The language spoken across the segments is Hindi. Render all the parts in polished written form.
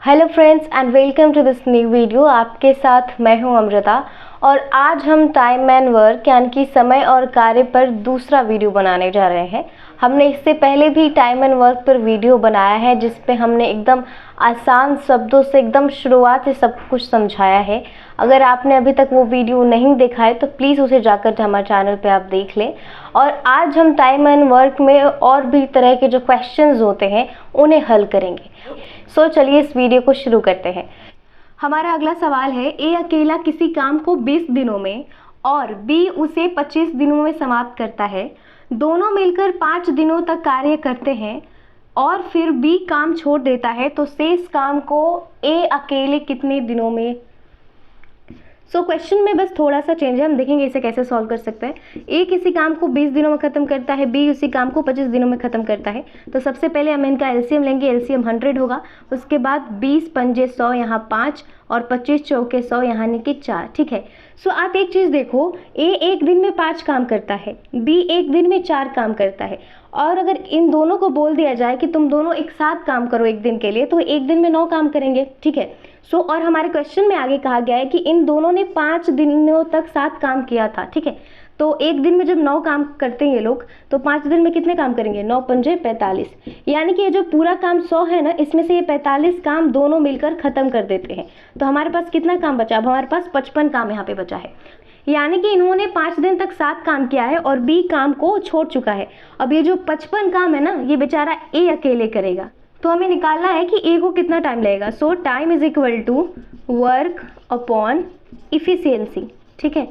Hello friends and welcome to this new video. आपके साथ मैं हूं अमृता और आज हम टाइम एंड वर्क यानी कि समय और कार्य पर दूसरा वीडियो बनाने जा रहे हैं। हमने इससे पहले भी टाइम एंड वर्क पर वीडियो बनाया है जिस पे हमने एकदम आसान शब्दों से एकदम शुरुआत से सब कुछ समझाया है। अगर आपने अभी तक वो वीडियो नहीं देखा है तो प्लीज़ उसे जाकर हमारे चैनल पे आप देख लें। और आज हम टाइम एंड वर्क में और भी तरह के जो क्वेश्चंस होते हैं उन्हें हल करेंगे। सो चलिए इस वीडियो को शुरू करते हैं। हमारा अगला सवाल है, ए अकेला किसी काम को 20 दिनों में और बी उसे 25 दिनों में समाप्त करता है। दोनों मिलकर 5 दिनों तक कार्य करते हैं और फिर बी काम छोड़ देता है, तो शेष काम को ए अकेले कितने दिनों में। क्वेश्चन में बस थोड़ा सा चेंज है, हम देखेंगे इसे कैसे सॉल्व कर सकते हैं। ए किसी काम को 20 दिनों में खत्म करता है, बी उसी काम को 25 दिनों में खत्म करता है। तो सबसे पहले हम इनका एलसीएम लेंगे, एलसीएम 100 होगा। उसके बाद 20 पंजे 100 यहाँ 5 और 25 चौके 100 यहाँ की 4। ठीक है। आप एक चीज़ देखो, ए एक दिन में 5 काम करता है, बी एक दिन में 4 काम करता है। और अगर इन दोनों को बोल दिया जाए कि तुम दोनों एक साथ काम करो एक दिन के लिए, तो एक दिन में 9 काम करेंगे। ठीक है। और हमारे क्वेश्चन में आगे कहा गया है कि इन दोनों ने 5 दिनों तक साथ काम किया था। ठीक है। तो एक दिन में जब 9 काम करते हैं ये लोग, तो 5 दिन में कितने काम करेंगे? 9 पंजे 45। यानी कि ये जो पूरा काम 100 है ना, इसमें से ये 45 काम दोनों मिलकर ख़त्म कर देते हैं। तो हमारे पास कितना काम बचा? अब हमारे पास 55 काम यहाँ पे बचा है। यानी कि इन्होंने 5 दिन तक साथ काम किया है और बी काम को छोड़ चुका है। अब ये जो 55 काम है ना, ये बेचारा ए अकेले करेगा। तो हमें निकालना है कि ए को कितना टाइम लगेगा। Time is equal to work upon efficiency. ठीक है।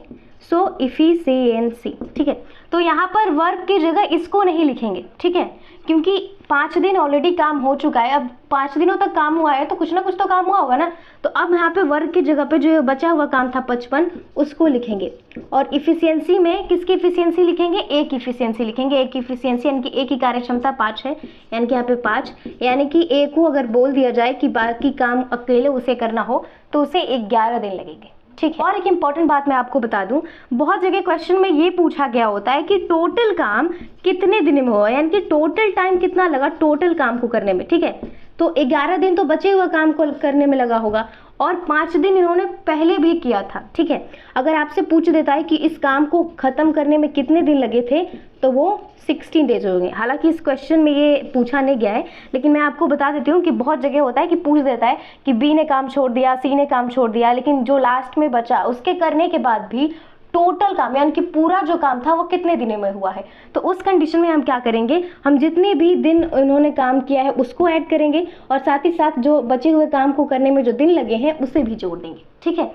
इफिशियंसी। ठीक है। तो यहाँ पर वर्क की जगह इसको नहीं लिखेंगे। ठीक है। क्योंकि 5 दिन ऑलरेडी काम हो चुका है, अब 5 दिनों तक काम हुआ है तो कुछ ना कुछ तो काम हुआ होगा ना। तो अब यहाँ पे वर्क की जगह पे जो बचा हुआ काम था 55, उसको लिखेंगे। और इफिशियंसी में किसकी इफिशियंसी लिखेंगे? ए की इफिशियंसी लिखेंगे। ए की इफिशियंसी यानी कि ए की कार्य क्षमता 5 है, यानी कि यहाँ पे 5। यानी कि ए को अगर बोल दिया जाए कि बाकी काम अकेले उसे करना हो तो उसे 11 दिन लगेंगे। ठीक है। और एक इंपॉर्टेंट बात मैं आपको बता दूं, बहुत जगह क्वेश्चन में ये पूछा गया होता है कि टोटल काम कितने दिन में हुआ, यानी कि टोटल टाइम कितना लगा टोटल काम को करने में। ठीक है। तो 11 दिन तो बचे हुए काम को करने में लगा होगा और 5 दिन इन्होंने पहले भी किया था। ठीक है। अगर आपसे पूछ देता है कि इस काम को खत्म करने में कितने दिन लगे थे, तो वो 16 डेज होंगे। हालांकि इस क्वेश्चन में ये पूछा नहीं गया है, लेकिन मैं आपको बता देती हूँ कि बहुत जगह होता है कि पूछ देता है कि बी ने काम छोड़ दिया, सी ने काम छोड़ दिया, लेकिन जो लास्ट में बचा उसके करने के बाद भी टोटल काम यानी कि पूरा जो काम था वो कितने दिनों में हुआ है। तो उस कंडीशन में हम क्या करेंगे, हम जितने भी दिन उन्होंने काम किया है उसको ऐड करेंगे और साथ ही साथ जो बचे हुए काम को करने में जो दिन लगे हैं उसे भी जोड़ देंगे। ठीक है।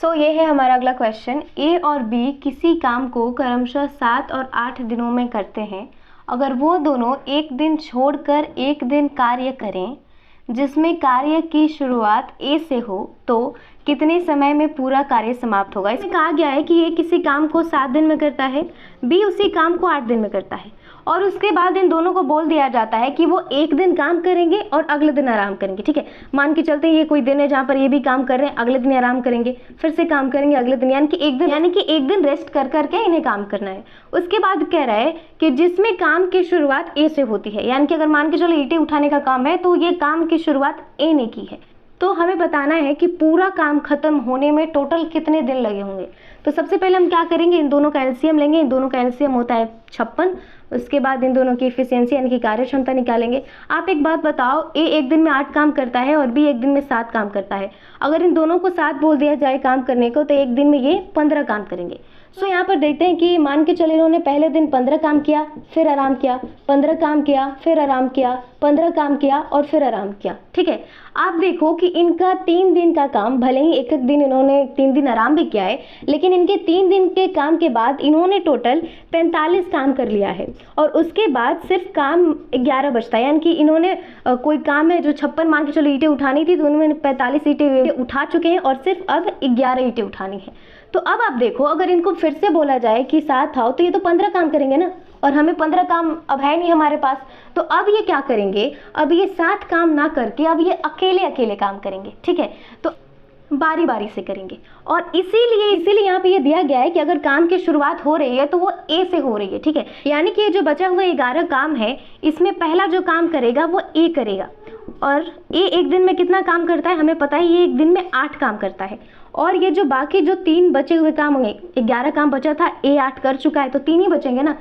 ये है हमारा अगला क्वेश्चन। ए और बी किसी काम को क्रमशः 7 और 8 दिनों में करते हैं। अगर वो दोनों एक दिन छोड़कर एक दिन कार्य करें जिसमें कार्य की शुरुआत ए से हो, तो कितने समय में पूरा कार्य समाप्त होगा। इसमें कहा गया है कि ये किसी काम को 7 दिन में करता है, बी उसी काम को 8 दिन में करता है और उसके बाद इन दोनों को बोल दिया जाता है कि वो एक दिन काम करेंगे और अगले दिन आराम करेंगे। ठीक है। मान के चलते ये कोई दिन है जहाँ पर ये भी काम कर रहे हैं, अगले दिन आराम करेंगे, फिर से काम करेंगे अगले दिन, यानी कि एक दिन रेस्ट कर करके इन्हें काम करना है। उसके बाद कह रहा है कि जिसमें काम की शुरुआत ए से होती है, यानी कि अगर मान के चलो ईंटें उठाने का काम है तो ये काम की शुरुआत ए ने की है। तो हमें बताना है कि पूरा काम खत्म होने में टोटल कितने दिन लगे होंगे। तो सबसे पहले हम क्या करेंगे, इन दोनों का एलसीएम लेंगे। इन दोनों का एलसीएम होता है 56। उसके बाद इन दोनों की इफिशियंसी यानी कि कार्य क्षमता निकालेंगे। आप एक बात बताओ, ए एक दिन में 8 काम करता है और बी एक दिन में 7 काम करता है। अगर इन दोनों को 7 बोल दिया जाए काम करने को, तो एक दिन में ये 15 काम करेंगे। यहाँ पर देखते हैं कि मान के चले इन्होंने पहले दिन 15 काम किया, फिर आराम किया, 15 काम किया, फिर आराम किया, 15 काम किया और फिर आराम किया। ठीक है। आप देखो कि इनका 3 दिन का काम, भले ही एक एक दिन इन्होंने 3 दिन आराम भी किया है, लेकिन इनके 3 दिन के काम के बाद इन्होंने टोटल 45 काम कर लिया है और उसके बाद सिर्फ काम 11 बचता है। यानी कि इन्होंने कोई काम है जो 56 मान के चलो ईंटें उठानी थी, तो उन्होंने 45 ईंटें उठा चुके हैं और सिर्फ अब 11 ईंटें उठानी है। तो अब आप देखो, अगर इनको फिर से बोला जाए कि 7 आओ, तो ये तो 15 काम करेंगे ना, और हमें 15 काम अब है नहीं हमारे पास। तो अब ये क्या करेंगे, अब ये 7 काम ना करके अब ये अकेले अकेले काम करेंगे। ठीक है। तो बारी बारी से करेंगे। और इसीलिए यहाँ पे ये दिया गया है कि अगर काम की शुरुआत हो रही है तो वो ए से हो रही है, ठीक है। यानी कि ये जो बचा हुआ 11 काम है, इसमें पहला जो काम करेगा वो ए करेगा। और ए एक दिन में कितना काम करता है हमें पता है, ये एक दिन में 8 काम करता है। और ये जो बाकी जो 3 बचे हुए काम होंगे, 11 काम बचा था, ए 8 कर चुका है, तो 3 ही बचेंगे ना।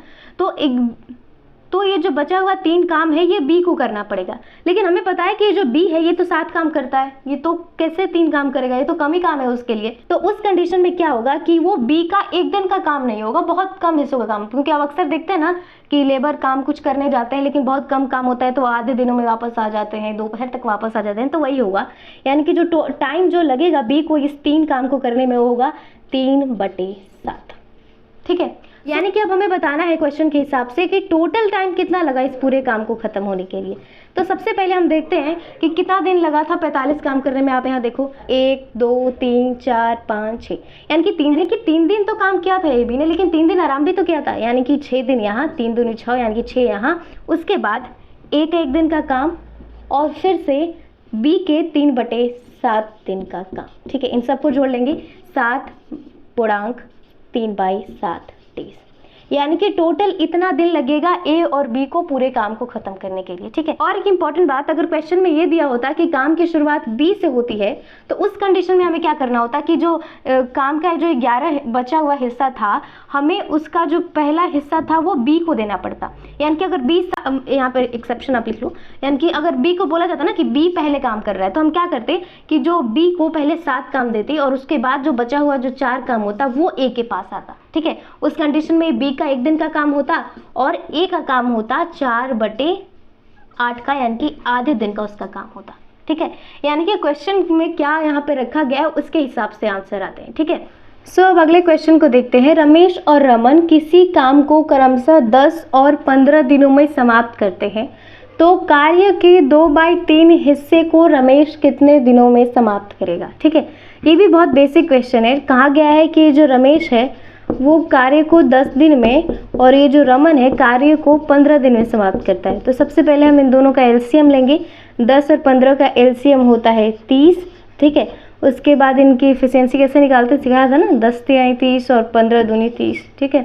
तो ये जो बचा हुआ 3 काम है ये बी को करना पड़ेगा। लेकिन हमें पता है कि ये जो बी है ये तो 7 काम करता है, ये तो कैसे 3 काम करेगा, ये तो कम ही काम है उसके लिए। तो उस कंडीशन में क्या होगा कि वो बी का एक दिन का काम नहीं होगा, बहुत कम हिस्सों का काम। क्योंकि आप अक्सर देखते हैं ना कि लेबर काम कुछ करने जाते हैं लेकिन बहुत कम काम होता है, तो आधे दिनों में वापस आ जाते हैं, दोपहर तक वापस आ जाते हैं। तो वही होगा, यानी कि जो टाइम जो लगेगा बी को इस 3 काम को करने में वो होगा 3/7, ठीक है। यानी कि अब हमें बताना है क्वेश्चन के हिसाब से कि टोटल टाइम कितना लगा इस पूरे काम को खत्म होने के लिए। तो सबसे पहले हम देखते हैं कि कितना दिन लगा था 45 काम करने में। आप यहाँ देखो 1 2 3 4 5 6, यानी कि 3 दिन तो काम किया था ए बी ने, लेकिन 3 दिन आराम भी तो किया था, यानी कि 6 दिन यहाँ, 3 दूनी 6, यानी कि 6 यहाँ। उसके बाद ए का 1 दिन का काम और फिर से बी के 3/7 दिन का काम, ठीक है। इन सबको जोड़ लेंगे, 7/3/7 डेज, यानी कि टोटल इतना दिन लगेगा ए और बी को पूरे काम को खत्म करने के लिए, ठीक है। और एक इंपॉर्टेंट बात, अगर क्वेश्चन में ये दिया होता कि काम की शुरुआत बी से होती है तो उस कंडीशन में हमें क्या करना होता कि जो काम का जो 11 बचा हुआ हिस्सा था, हमें उसका जो पहला हिस्सा था वो बी को देना पड़ता। यानी कि अगर बी, यहाँ पर एक्सेप्शन आप लिख लो, यानी कि अगर बी को बोला जाता ना कि बी पहले काम कर रहा है, तो हम क्या करते कि जो बी को पहले 7 काम देते और उसके बाद जो बचा हुआ जो 4 काम होता वो ए के पास आता, ठीक है। उस कंडीशन में बी का 1 दिन का काम होता और ए का काम होता 4/8 का, यानी कि आधे दिन का उसका काम होता, ठीक है। यानी कि क्वेश्चन में क्या यहाँ पे रखा गया है उसके हिसाब से आंसर आते हैं, ठीक है। सो अब अगले क्वेश्चन को देखते हैं। रमेश और रमन किसी काम को क्रमशः 10 और 15 दिनों में समाप्त करते हैं, तो कार्य के 2/3 हिस्से को रमेश कितने दिनों में समाप्त करेगा, ठीक है। ये भी बहुत बेसिक क्वेश्चन है। कहा गया है कि जो रमेश है वो कार्य को 10 दिन में और ये जो रमन है कार्य को 15 दिन में समाप्त करता है। तो सबसे पहले हम इन दोनों का एलसीएम लेंगे। 10 और 15 का एलसीएम होता है 30, ठीक है। उसके बाद इनकी एफिशिएंसी कैसे निकालते सिखाया था ना, 10 तिहाई 30 और 15 दूनी 30, ठीक है।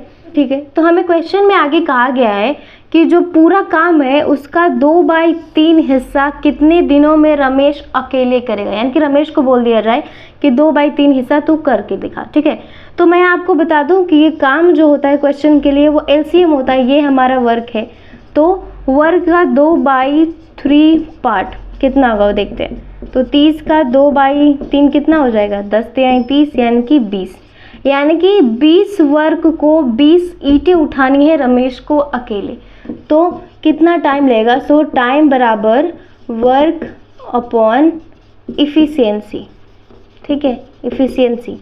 तो हमें क्वेश्चन में आगे कहा गया है कि जो पूरा काम है उसका 2/3 हिस्सा कितने दिनों में रमेश अकेले करेगा। यानी कि रमेश को बोल दिया जाए कि 2/3 हिस्सा तू करके दिखा, ठीक है। तो मैं आपको बता दूं कि ये काम जो होता है क्वेश्चन के लिए वो एलसीएम होता है, ये हमारा वर्क है। तो वर्क का 2/3 पार्ट कितना होगा वो देखते हैं। तो 30 का 2/3 कितना हो जाएगा, 10 तिहाई 30, यानी कि 20, यानी कि 20 वर्क को 20 ईंटें उठानी है रमेश को अकेले। तो कितना टाइम लगेगा, सो टाइम बराबर वर्क अपॉन इफिशियंसी, ठीक है, इफिशियंसी।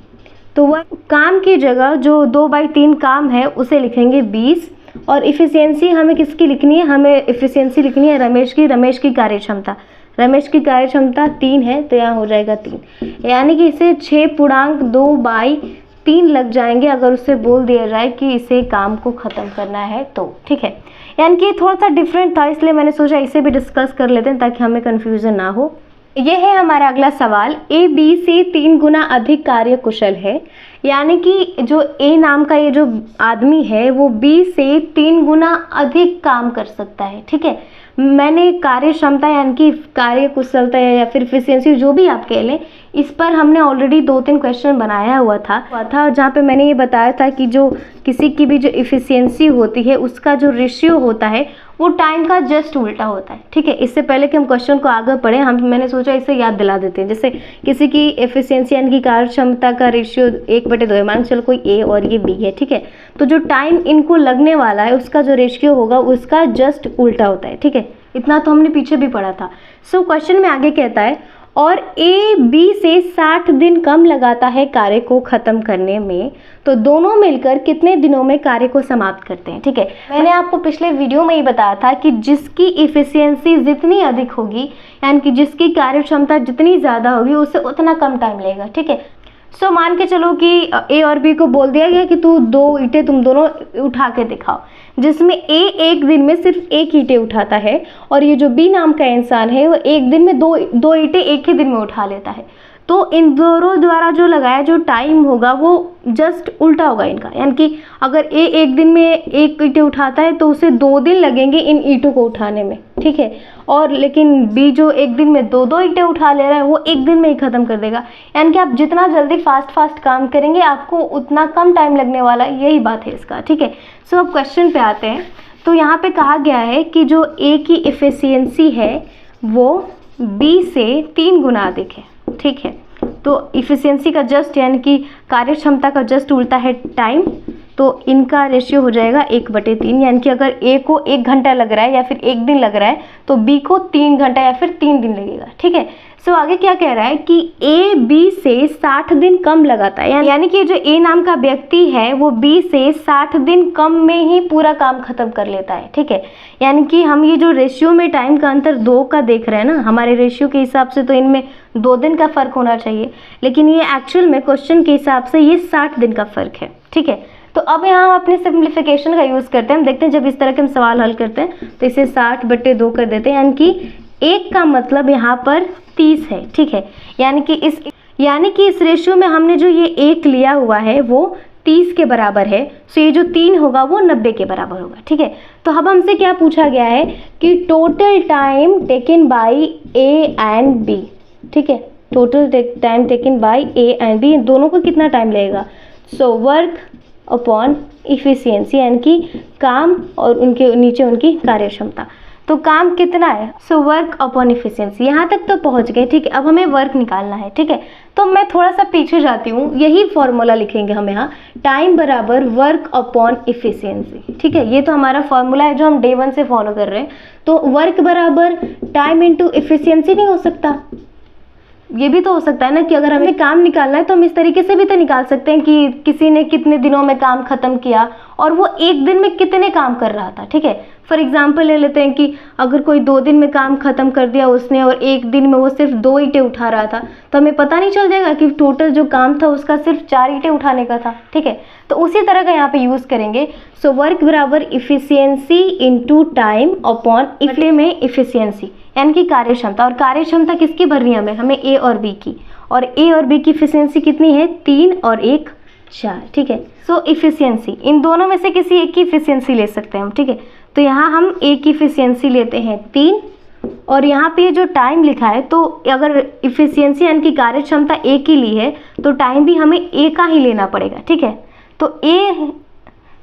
तो वह काम की जगह जो 2/3 काम है उसे लिखेंगे 20 और इफिशियंसी हमें किसकी लिखनी है, हमें इफिशियंसी लिखनी है रमेश की कार्यक्षमता। रमेश की कार्यक्षमता 3 है तो यहाँ हो जाएगा 3, यानी कि इसे 6.2/3 लग जाएंगे अगर उसे बोल दिया जाए कि इसे काम को ख़त्म करना है तो, ठीक है। यानी कि थोड़ा सा डिफरेंट था इसलिए मैंने सोचा इसे भी डिस्कस कर लेते हैं ताकि हमें कन्फ्यूज़न ना हो। यह है हमारा अगला सवाल। ए बी से 3 गुना अधिक कार्य कुशल है, यानी कि जो ए नाम का ये जो आदमी है वो बी से 3 गुना अधिक काम कर सकता है, ठीक है। मैंने कार्य क्षमता यानी कि कार्य कुशलता या फिर एफिशिएंसी जो भी आप कह लें, इस पर हमने ऑलरेडी 2-3 क्वेश्चन बनाया हुआ था जहाँ पे मैंने ये बताया था कि जो किसी की भी जो एफिशिएंसी होती है उसका जो रेशियो होता है वो टाइम का जस्ट उल्टा होता है, ठीक है। इससे पहले कि हम क्वेश्चन को आगे पढ़ें मैंने सोचा इसे याद दिला देते हैं। जैसे किसी की एफिशिएंसी यानी कि कार्य क्षमता का रेशियो 1/2 है, मान चलो कोई ए और ये बी है, ठीक है। तो जो टाइम इनको लगने वाला है उसका जो रेशियो होगा उसका जस्ट उल्टा होता है, ठीक है। इतना तो हमने पीछे भी पढ़ा था। सो क्वेश्चन में आगे कहता है और ए बी से 60 दिन कम लगाता है कार्य को ख़त्म करने में, तो दोनों मिलकर कितने दिनों में कार्य को समाप्त करते हैं, ठीक है। मैंने आपको पिछले वीडियो में ही बताया था कि जिसकी इफिशियंसी जितनी अधिक होगी यानी कि जिसकी कार्य क्षमता जितनी ज़्यादा होगी उसे उतना कम टाइम लगेगा, ठीक है। सो मान के चलो कि ए और बी को बोल दिया गया कि तू 2 ईंटें तुम दोनों उठा के दिखाओ, जिसमें ए एक दिन में सिर्फ 1 ईंटें उठाता है और ये जो बी नाम का इंसान है वो एक दिन में 2 ईंटें एक ही दिन में उठा लेता है। तो इन दोनों द्वारा जो लगाया जो टाइम होगा वो जस्ट उल्टा होगा इनका, यानी कि अगर ए एक दिन में एक ईंटें उठाता है तो उसे 2 दिन लगेंगे इन ईंटों को उठाने में, ठीक है। और लेकिन बी जो एक दिन में 2 ईंटें उठा ले रहा है वो एक दिन में ही ख़त्म कर देगा। यानी कि आप जितना जल्दी फास्ट काम करेंगे आपको उतना कम टाइम लगने वाला, यही बात है इसका, ठीक है। सो अब क्वेश्चन पे आते हैं। तो यहाँ पे कहा गया है कि जो ए की एफिशिएंसी है वो बी से 3 गुना अधिक है, ठीक है। तो इफ़िशियंसी का जस्ट यानी कि कार्य क्षमता का जस्ट उल्टा है टाइम, तो इनका रेशियो हो जाएगा 1/3, यानी कि अगर ए को 1 घंटा लग रहा है या फिर 1 दिन लग रहा है तो बी को 3 घंटा या फिर 3 दिन लगेगा, ठीक है। सो आगे क्या कह रहा है कि ए बी से 60 दिन कम लगाता है, यानी कि जो ए नाम का व्यक्ति है वो बी से 60 दिन कम में ही पूरा काम खत्म कर लेता है, ठीक है। यानी कि हम ये जो रेशियो में टाइम का अंतर 2 का देख रहे हैं ना, हमारे रेशियो के हिसाब से तो इनमें 2 दिन का फ़र्क होना चाहिए, लेकिन ये एक्चुअल में क्वेश्चन के हिसाब से ये 60 दिन का फ़र्क है, ठीक है। तो अब यहाँ हम अपने सिंप्लीफिकेशन का यूज़ करते हैं। हम देखते हैं जब इस तरह के हम सवाल हल करते हैं तो इसे 60/2 कर देते हैं, यानी कि 1 का मतलब यहाँ पर 30 है, ठीक है। यानी कि इस रेशियो में हमने जो ये 1 लिया हुआ है वो 30 के बराबर है, सो ये जो 3 होगा वो 90 के बराबर होगा, ठीक है। तो अब हमसे क्या पूछा गया है कि total time taken by A and B, ठीक है। Total time taken by A and B, दोनों को कितना टाइम लगेगा। सो वर्क अपॉन इफिशियंसी, यानी कि काम और उनके नीचे उनकी कार्य क्षमता। तो काम कितना है, सो वर्क अपॉन इफिशियंसी। यहाँ तक तो पहुँच गए, ठीक है। अब हमें वर्क निकालना है, ठीक है। तो मैं थोड़ा सा पीछे जाती हूँ, यही फॉर्मूला लिखेंगे हम यहाँ, टाइम बराबर वर्क अपॉन इफिशियंसी, ठीक है। ये तो हमारा फॉर्मूला है जो हम डे 1 से फॉलो कर रहे हैं। तो वर्क बराबर टाइम इंटू इफिशियंसी नहीं हो सकता, ये भी तो हो सकता है ना कि अगर हमें काम निकालना है तो हम इस तरीके से भी तो निकाल सकते हैं कि किसी ने कितने दिनों में काम खत्म किया और वो एक दिन में कितने काम कर रहा था, ठीक है। फॉर एग्जांपल ले लेते हैं कि अगर कोई 2 दिन में काम खत्म कर दिया उसने और एक दिन में वो सिर्फ 2 ईंटें उठा रहा था, तो हमें पता नहीं चल जाएगा कि टोटल जो काम था उसका सिर्फ 4 ईंटें उठाने का था, ठीक है। तो उसी तरह का यहाँ पे यूज़ करेंगे। सो वर्क बराबर इफिशियंसी इंटू टाइम अपॉन इफले में इफिशियंसी, यानी कि कार्य क्षमता। और कार्य क्षमता किसकी भरनी है हमें ए और बी की, और ए और बी की इफिशियंसी कितनी है 3 और 1 4, ठीक है। सो इफिशियंसी इन दोनों में से किसी एक की इफिशियंसी ले सकते हैं हम, ठीक है। तो यहाँ हम ए की इफिशियंसी लेते हैं 3, और यहाँ पे जो टाइम लिखा है तो अगर इफिशियंसी यानी कि कार्य क्षमता ए की ली है तो टाइम भी हमें ए का ही लेना पड़ेगा, ठीक है। तो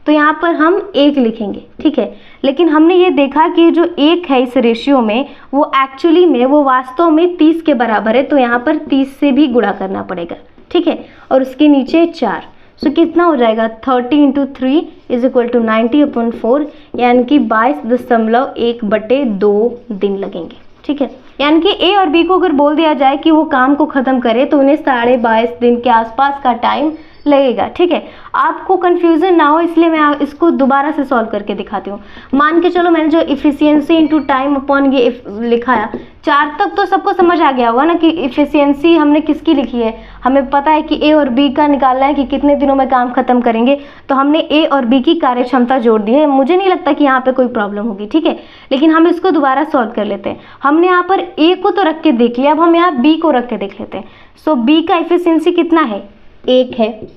यहाँ पर हम 1 लिखेंगे, ठीक है। लेकिन हमने ये देखा कि जो 1 है इस रेशियो में वो एक्चुअली में वो वास्तव में 30 के बराबर है, तो यहाँ पर 30 से भी गुणा करना पड़ेगा, ठीक है। और उसके नीचे 4, सो कितना हो जाएगा 30 × 3 = 90/4, यानी कि 22.1/2 दिन लगेंगे, ठीक है। यानी कि ए और बी को अगर बोल दिया जाए कि वो काम को ख़त्म करे तो उन्हें 22.5 दिन के आसपास का टाइम लगेगा, ठीक है। आपको कंफ्यूजन ना हो इसलिए मैं इसको दोबारा से सॉल्व करके दिखाती हूँ। मान के चलो मैंने जो इफिशियंसी इंटू टाइम अपॉन ये लिखाया, 4 तक तो सबको समझ आ गया होगा ना कि इफिशियंसी हमने किसकी लिखी है। हमें पता है कि ए और बी का निकालना है कि कितने दिनों में काम खत्म करेंगे, तो हमने ए और बी की कार्य क्षमता जोड़ दी है। मुझे नहीं लगता कि यहाँ पे कोई प्रॉब्लम होगी, ठीक है। लेकिन हम इसको दोबारा सॉल्व कर लेते हैं। हमने यहाँ पर ए को तो रख के देख लिया, अब हम यहाँ बी को रख के देख लेते हैं। सो बी का इफिशियंसी कितना है 1 है,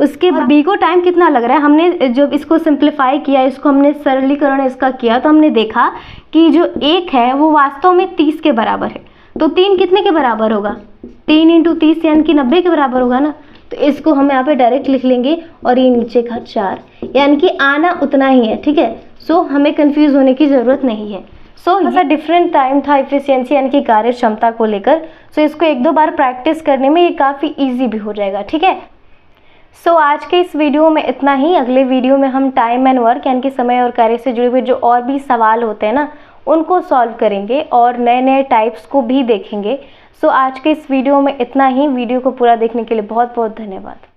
उसके बी को टाइम कितना लग रहा है। हमने जब इसको सिंप्लीफाई किया, इसको हमने सरलीकरण इसका किया, तो हमने देखा कि जो 1 है वो वास्तव में 30 के बराबर है। तो 3 कितने के बराबर होगा 3 × 30 यानी कि 90 के बराबर होगा ना। तो इसको हम यहाँ पे डायरेक्ट लिख लेंगे और ये नीचे का 4, यानी कि आना उतना ही है, ठीक है। सो हमें कंफ्यूज होने की ज़रूरत नहीं है। सो ऐसा डिफरेंट टाइम था इफिशियंसी यानी कि कार्य क्षमता को लेकर। सो इसको 1-2 बार प्रैक्टिस करने में ये काफ़ी ईजी भी हो जाएगा, ठीक है। सो आज के इस वीडियो में इतना ही। अगले वीडियो में हम टाइम एंड वर्क यानी कि समय और कार्य से जुड़े हुए जो और भी सवाल होते हैं ना उनको सॉल्व करेंगे और नए नए टाइप्स को भी देखेंगे। सो आज के इस वीडियो में इतना ही। वीडियो को पूरा देखने के लिए बहुत बहुत धन्यवाद।